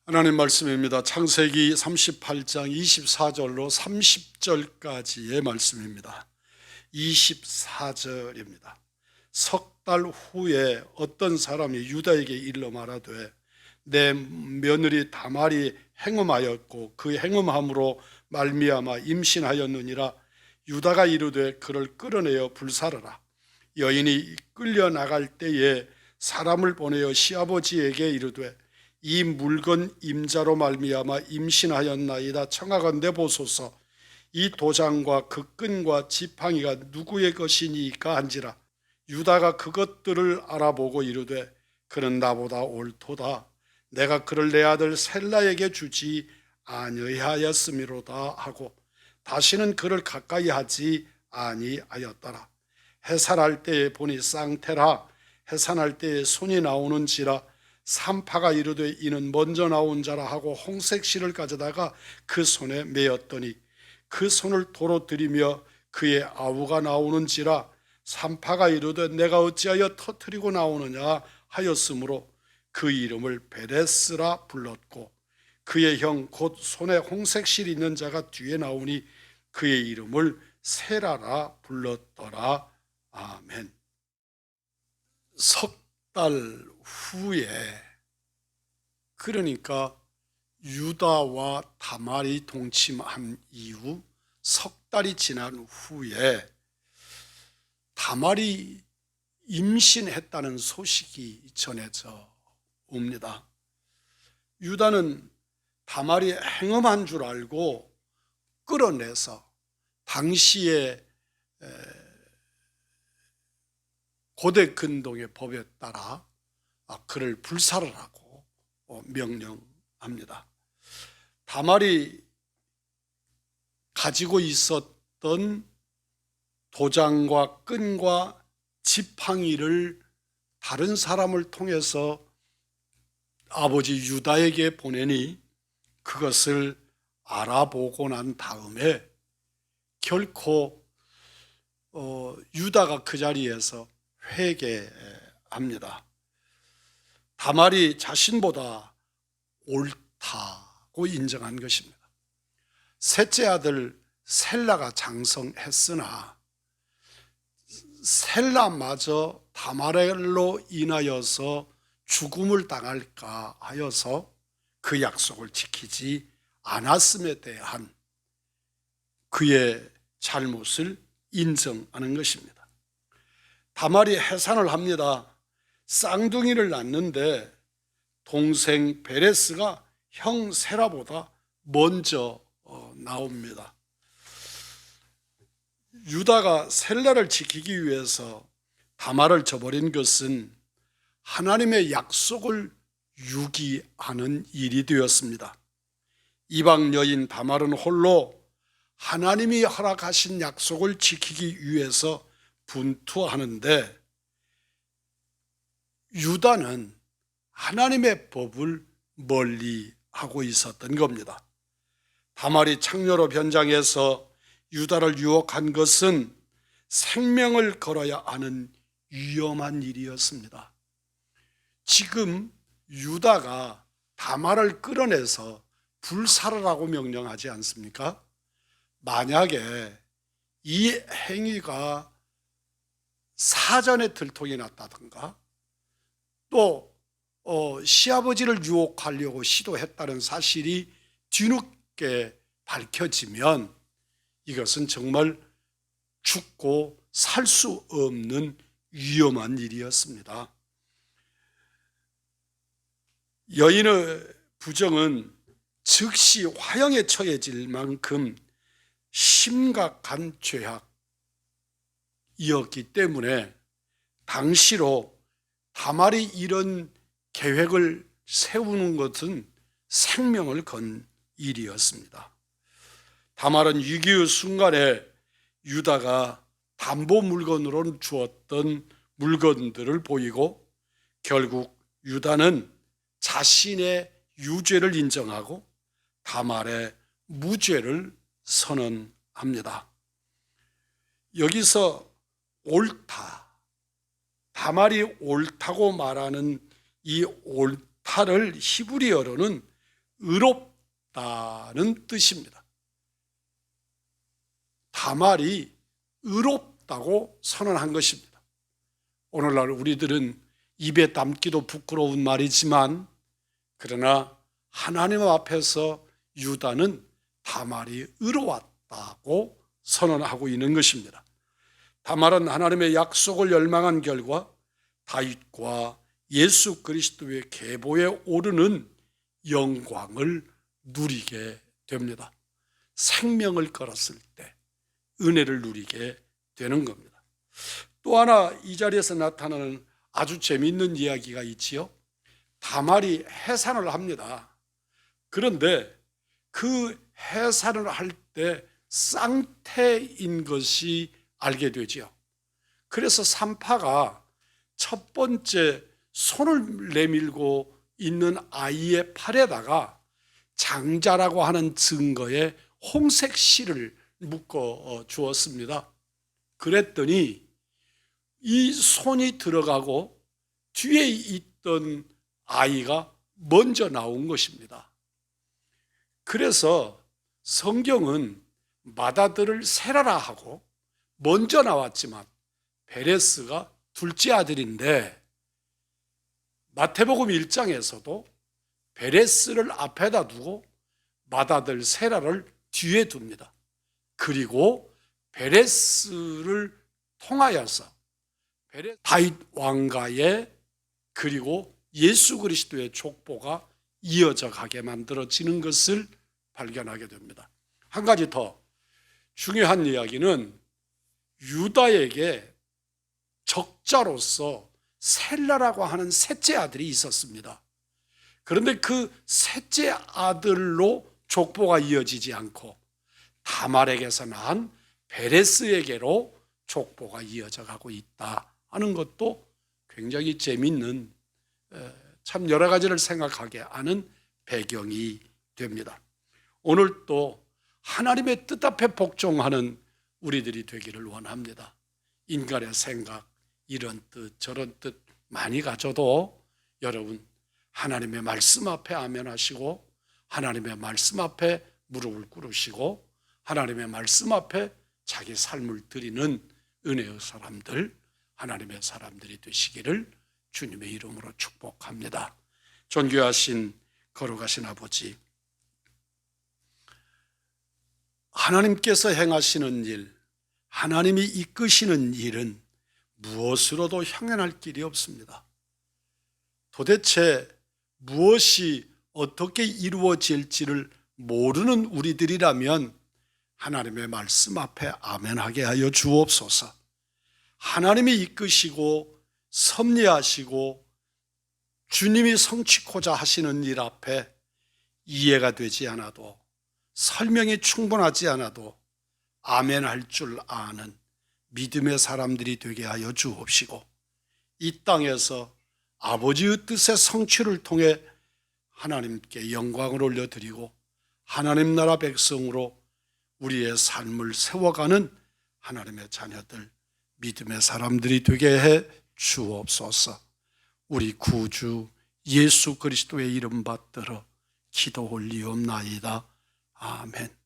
하나님 말씀입니다. 창세기 38장 24절로 30절까지의 말씀입니다. 24절입니다. 석 달 후에 어떤 사람이 유다에게 일러 말하되 내 며느리 다말이 행음하였고 그 행음함으로 말미암아 임신하였느니라. 유다가 이르되 그를 끌어내어 불사르라. 여인이 끌려 나갈 때에 사람을 보내어 시아버지에게 이르되 이 물건 임자로 말미암아 임신하였나이다. 청하건대 보소서. 이 도장과 그 끈과 지팡이가 누구의 것이니까 한지라. 유다가 그것들을 알아보고 이르되 그는 나보다 옳도다. 내가 그를 내 아들 셀라에게 주지 아니하였음이로다 하고 다시는 그를 가까이 하지 아니하였더라. 해산할 때에 보니 쌍태라. 해산할 때에 손이 나오는지라. 산파가 이르되 이는 먼저 나온 자라 하고 홍색 실을 가져다가 그 손에 메었더니 그 손을 도로 들이며 그의 아우가 나오는지라. 산파가 이르되 내가 어찌하여 터뜨리고 나오느냐 하였으므로 그 이름을 베레스라 불렀고 그의 형 곧 손에 홍색 실이 있는 자가 뒤에 나오니 그의 이름을 세라라 불렀더라. 아멘. 석 달 후에, 그러니까 유다와 다말이 동침한 이후 석 달이 지난 후에 다말이 임신했다는 소식이 전해져 옵니다. 유다는 다말이 행음한 줄 알고 끌어내서 당시의 고대 근동의 법에 따라 그를 불사르라고 명령합니다. 다말이 가지고 있었던 도장과 끈과 지팡이를 다른 사람을 통해서 아버지 유다에게 보내니 그것을 알아보고 난 다음에 결코 유다가 그 자리에서 회개합니다. 다말이 자신보다 옳다고 인정한 것입니다. 셋째 아들 셀라가 장성했으나 셀라마저 다말로 인하여서 죽음을 당할까 하여서 그 약속을 지키지 않았음에 대한 그의 잘못을 인정하는 것입니다. 다말이 해산을 합니다. 쌍둥이를 낳는데 동생 베레스가 형 세라보다 먼저 나옵니다. 유다가 셀라를 지키기 위해서 다말을 저버린 것은 하나님의 약속을 유기하는 일이 되었습니다. 이방 여인 다말은 홀로 하나님이 허락하신 약속을 지키기 위해서 분투하는데 유다는 하나님의 법을 멀리하고 있었던 겁니다. 다말이 창녀로 변장해서 유다를 유혹한 것은 생명을 걸어야 하는 위험한 일이었습니다. 지금 유다가 다말을 끌어내서 불사르라고 명령하지 않습니까? 만약에 이 행위가 사전에 들통이 났다든가 또 시아버지를 유혹하려고 시도했다는 사실이 뒤늦게 밝혀지면 이것은 정말 죽고 살 수 없는 위험한 일이었습니다. 여인의 부정은 즉시 화형에 처해질 만큼 심각한 죄악이었기 때문에 당시로 다말이 이런 계획을 세우는 것은 생명을 건 일이었습니다. 다말은 위기의 순간에 유다가 담보 물건으로 주었던 물건들을 보이고 결국 유다는 자신의 유죄를 인정하고 다말의 무죄를 선언합니다. 여기서 옳다, 다말이 옳다고 말하는 이 옳다를 히브리어로는 의롭다는 뜻입니다. 다말이 의롭다고 선언한 것입니다. 오늘날 우리들은 입에 담기도 부끄러운 말이지만 그러나 하나님 앞에서 유다는 다말이 의로웠다고 선언하고 있는 것입니다. 다말은 하나님의 약속을 열망한 결과 다윗과 예수 그리스도의 계보에 오르는 영광을 누리게 됩니다. 생명을 걸었을 때 은혜를 누리게 되는 겁니다. 또 하나 이 자리에서 나타나는 아주 재미있는 이야기가 있지요. 다말이 해산을 합니다. 그런데 그 해산을 할 때 쌍태인 것이 알게 되지요. 그래서 산파가 첫 번째 손을 내밀고 있는 아이의 팔에다가 장자라고 하는 증거에 홍색 실을 묶어 주었습니다. 그랬더니 이 손이 들어가고 뒤에 있던 아이가 먼저 나온 것입니다. 그래서 성경은 맏아들을 세라라 하고 먼저 나왔지만 베레스가 둘째 아들인데 마태복음 1장에서도 베레스를 앞에다 두고 맏아들 세라를 뒤에 둡니다. 그리고 베레스를 통하여서 다윗 왕가의 그리고 예수 그리스도의 족보가 이어져 가게 만들어지는 것을 발견하게 됩니다. 한 가지 더 중요한 이야기는 유다에게 적자로서 셀라라고 하는 셋째 아들이 있었습니다. 그런데 그 셋째 아들로 족보가 이어지지 않고 다말에게서 난 베레스에게로 족보가 이어져 가고 있다 하는 것도 굉장히 재미있는, 참 여러 가지를 생각하게 하는 배경이 됩니다. 오늘 또 하나님의 뜻 앞에 복종하는 우리들이 되기를 원합니다. 인간의 생각, 이런 뜻 저런 뜻 많이 가져도 여러분 하나님의 말씀 앞에 아멘하시고 하나님의 말씀 앞에 무릎을 꿇으시고 하나님의 말씀 앞에 자기 삶을 드리는 은혜의 사람들, 하나님의 사람들이 되시기를 주님의 이름으로 축복합니다. 존귀하신 거룩하신 아버지, 하나님께서 행하시는 일, 하나님이 이끄시는 일은 무엇으로도 형연할 길이 없습니다. 도대체 무엇이 어떻게 이루어질지를 모르는 우리들이라면 하나님의 말씀 앞에 아멘하게 하여 주옵소서. 하나님이 이끄시고 섭리하시고 주님이 성취코자 하시는 일 앞에 이해가 되지 않아도 설명이 충분하지 않아도 아멘할 줄 아는 믿음의 사람들이 되게 하여 주옵시고 이 땅에서 아버지의 뜻의 성취를 통해 하나님께 영광을 올려드리고 하나님 나라 백성으로 우리의 삶을 세워가는 하나님의 자녀들, 믿음의 사람들이 되게 해 주옵소서. 우리 구주 예수 그리스도의 이름 받들어 기도 올리옵나이다. 아멘.